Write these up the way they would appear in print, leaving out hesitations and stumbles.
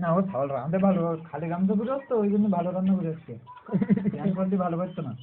না ও ভালো রাঁধে, ভালো খালি রাঁধতে বুঝে তো ওই জন্য ভালো রান্না করে আসছে। করলে ভালো পারতো না।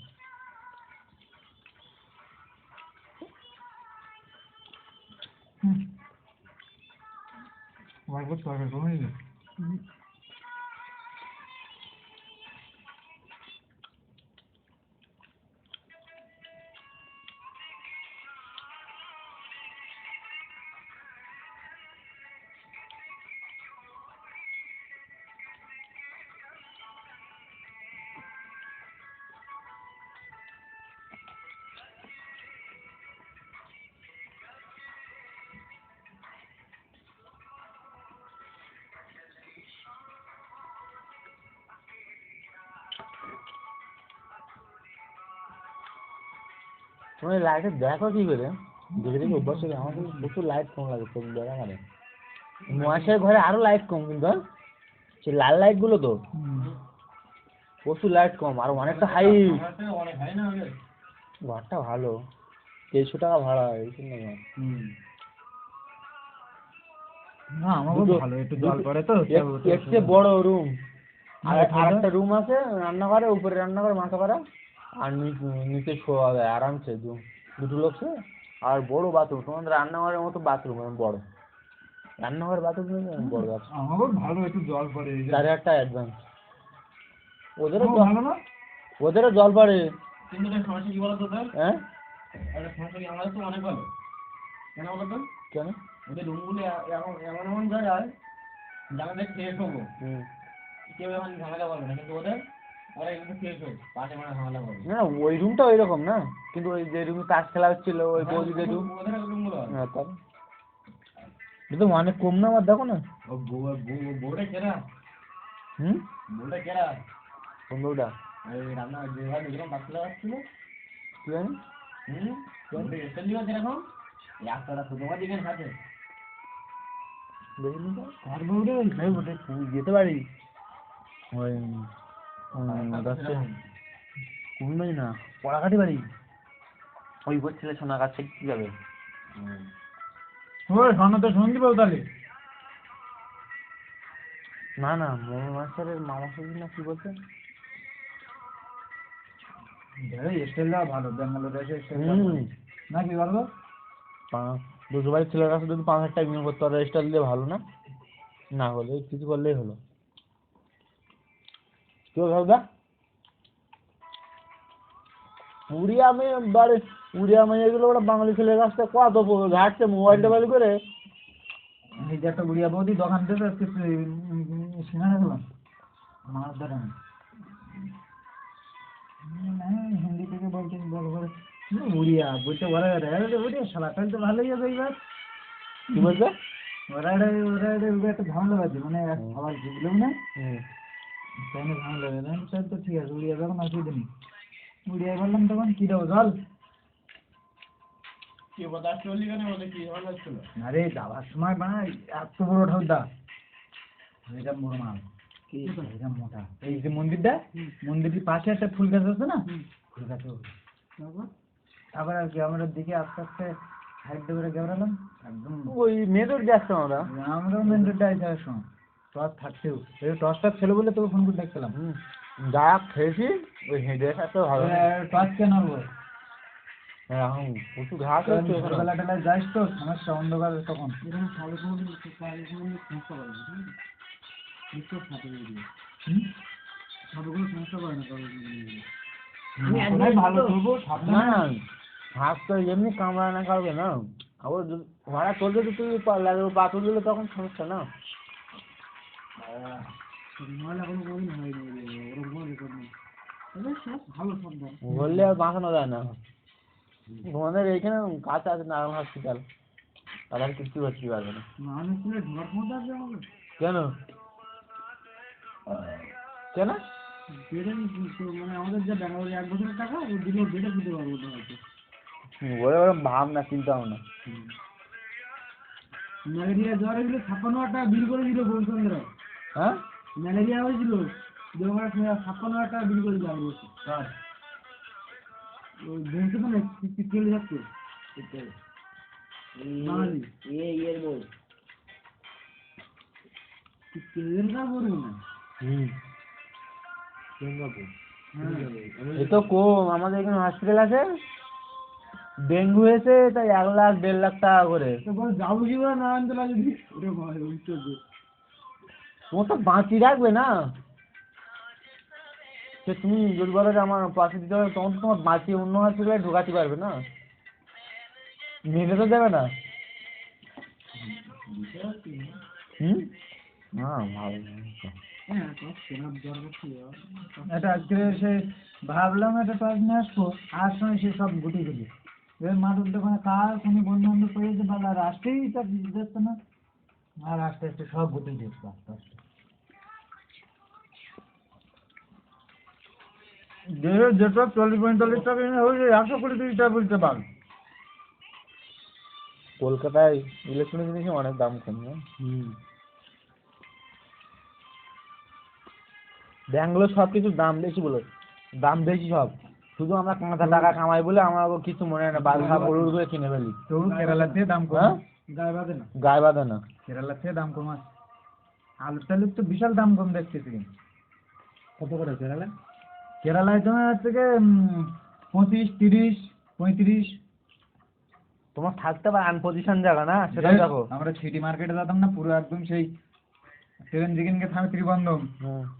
তুমি লাইটে দেখো কি করে? দেখে দেখে অভ্যাস হয়ে আমার কিন্তু প্রচুর লাইট কম লাগে তো দেখা মানে মহাশয়ের ঘরে আরো লাইট কম কিন্তু সে লাল লাইট গুলো তো প্রচুর লাইট কম আর অনেকটা হাই। ঘরটা ভালো, 300 টাকা ভাড়া এই জন্য না আমারও ভালো, একটু জল পড়ে তো একটু বড় রুম আর একটা রুম আছে রান্নাঘরে, উপরে রান্নাঘর মাথা করা আর নিচে শোয়া যায় আরামসে দুটো লোক আর বড় বাথরুম, তোমাদের রান্নাঘরের মতো বাথরুম বড় রান্নাঘর বাথরুম বড় আছে। আমারও ভালো, একটু জল পড়ে 4000 অ্যাডভান্স। ওদেরও ভালো না, ওদেরও জল পড়ে কিন্তু সমস্যা কি বলতো তোর? হ্যাঁ একটা সমস্যা কি আমাদের তো অনেক ভালো। কেন বলতো? কেন? ওদের রুমগুলো এমন জায়গায় জানাতে খেয়ে শোবো, কেউ এমন ঝামেলা করবে না, কিন্তু ওরা একটু খেয়ে শোবো পাশে মানে ঝামেলা করবে না ওই রুমটা ওই রকম না, কিন্তু ওই যে রুমে তাস খেলা হচ্ছিল ওই বৌদিদের রুম, ওদের রুমগুলো হ্যাঁ তাই কিন্তু অনেক কম না আমার দেখো না। ও বউটা কেনা বউটা কেনা কোন বউটা? এই রান্না যেভাবে যেরকম বাচ্চা আসছিল কি জানি এসে দিও যেরকম একটা ছোটো দিকের সাথে দেখিনি তো আর বউটা যেতে পারি ওই কুমিল্লাই না পড়াকাটি বাড়ি ওই করছিলে সোনা গাছে কি যাবে ওই তো শুনতে পাবো তাহলে। না না মোহাম্মদ মাস্টারের মামা শ্বশুর না কি বলছে স্টাইলটা ভালো, ব্যাঙ্গালোরে এসে স্টাইল না কি বলবো, দুটো বাড়ির ছেলের কাছে যদি 5000 টাকা বিনিয়োগ করতে পারে স্টাইল দিয়ে ভালো না, না হলে কিছু করলেই হলো। কেউ ভাবদা উড়িয়া মেয়ে বাড়ি উড়িয়া মেয়েগুলো ওরা বাঙালি ছেলের কাছ থেকে কত ঘাটছে মোবাইলটা বাড়ি করে। এই যে একটা বুড়িয়া বৌদি দোকান থেকে সিঙ্গারা খেলাম মাছ ধরে হিন্দি থেকে বলছে উড়িয়া বলতে ওরা উড়িয়া শালা তাহলে তো ভালোই হবে এইবার। কি বলছে? ওরা একটা ঝামেলা আছে মানে আবার বুঝলেও না তাই না, ঝামেলা হবে স্যার তো ঠিক আছে উড়িয়া যখন অসুবিধা নেই। উড়িয়া বললাম তখন কি দেবো জল, আরে যাওয়ার সময় মানে এত বড় ঠাকুরদা এটা বড় মাল এটা মোটা, এই যে মন্দিরটা মন্দিরের পাশে একটা ফুল গাছ আছে না, ফুল গাছ আবার আর কি আমরা দিকে আস্তে আস্তে সাইড দিয়ে গেলাম একদম ওই মেয়েদের যাচ্ছে আমরাও মেন রোডে আইসা সময় টস থাকতেও এই টসটা ছিল বলে তোকে ফোন করে দেখছিলাম। যা খেয়েছি ওই হেঁটে আসতে ভালো টস কেন হবো এখন প্রচুর ঘাস হচ্ছে সকালবেলা টেলায় যাইস তো সমস্যা অন্ধকার তখন ভালো করবো না ঘাস তো এমনি কামড়ায় না কাটবে না, আবার ভাড়া তোর যদি তুই লাগবে পাথর দিলে তখন সমস্যা না। বললে আর বাঁচানো যায় না, তোমাদের এইখানে কাছে আছে নারায়ণ হসপিটাল, তাদের কিছু হচ্ছে পারবে না। কেন কেন মানে আমাদের যে ব্যাঙ্গালোরে 1 বছরের টাকা ও দিলে বেড়ে দিতে পারবো না হয়তো ওরকম ভাবনা চিন্তা ভাবনা। ম্যালেরিয়া জ্বর এগুলো 56,000 টাকা বিল করে দিল বলচন্দ্র। হ্যাঁ ম্যালেরিয়া হয়েছিল 56,000 টাকা বিল করে দিল স্যার ওই বলছে তো না চলে যাচ্ছে হুম এ তো কম, আমাদের এখানে হসপিটাল আছে, ডেঙ্গু হয়েছে তাই 1 লাখ 1.5 লাখ টাকা করে। যাবো কি বলে নারায়ণতলা যদি ও তো বাঁচিয়ে রাখবে না, সে তুমি যদি বলো যে আমার পাশে দিতে হবে, তখন তো তোমার বাঁচিয়ে অন্য হসপিটালে ঢোকাতে পারবে না, মেনে তো দেবে না। হুম না ভালো এটা আজকে সে ভাবলাম একটা টর্চ নিয়ে আসবো, আর সময় সে সব গুটি গুটি এবার মাদুর দোকানে কার কোনো বন্ধু বান্ধব করে যেতে পারলে আর আসতেই তার দেখতো না, আর আস্তে আস্তে সব গুটি দেখতো আস্তে আস্তে। যেটা 40-45 টাকা কিনে হয়েছে 120 টাকা বলতে পার। কলকাতায় ইলেকট্রনিক জিনিসের অনেক দাম কম না? ব্যাঙ্গালোর সব কিছুর দাম বেশি বলে, দাম বেশি সব, শুধু আমরা কাঁচা টাকা কামাই বলে আমার কিছু মনে হয় না, বাদশা গরুর করে কিনে ফেলি। তবু কেরালার থেকে দাম কম, হ্যাঁ গায়ে বাঁধে না, গায়ে বাঁধে না। কেরালার থেকে দাম কম আছে। আলুর টালুর তো বিশাল দাম কম দেখতেছি। কত করে কেরালা? কেরালায় তোমার থেকে 25, 30, 35। তোমার থাকতে পারে আনপজিশন জায়গা না, সেটা দেখো। আমরা সিটি মার্কেটে যেতাম না, পুরো একদম সেই ট্রেন যেখানকে থামে ত্রিবন্ধম,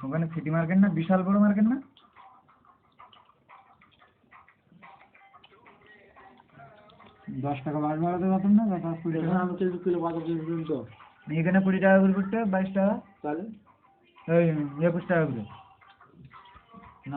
ওখানে সিটি মার্কেট না, বিশাল বড় মার্কেট না। 10 টাকা বাস ভাড়াতে যেতাম না, 20 টাকা। আমি কিলো বাজার কিনতো এখানে 20 টাকা করে করতে, 22 টাকা, তাহলে এই 21 টাকা করে।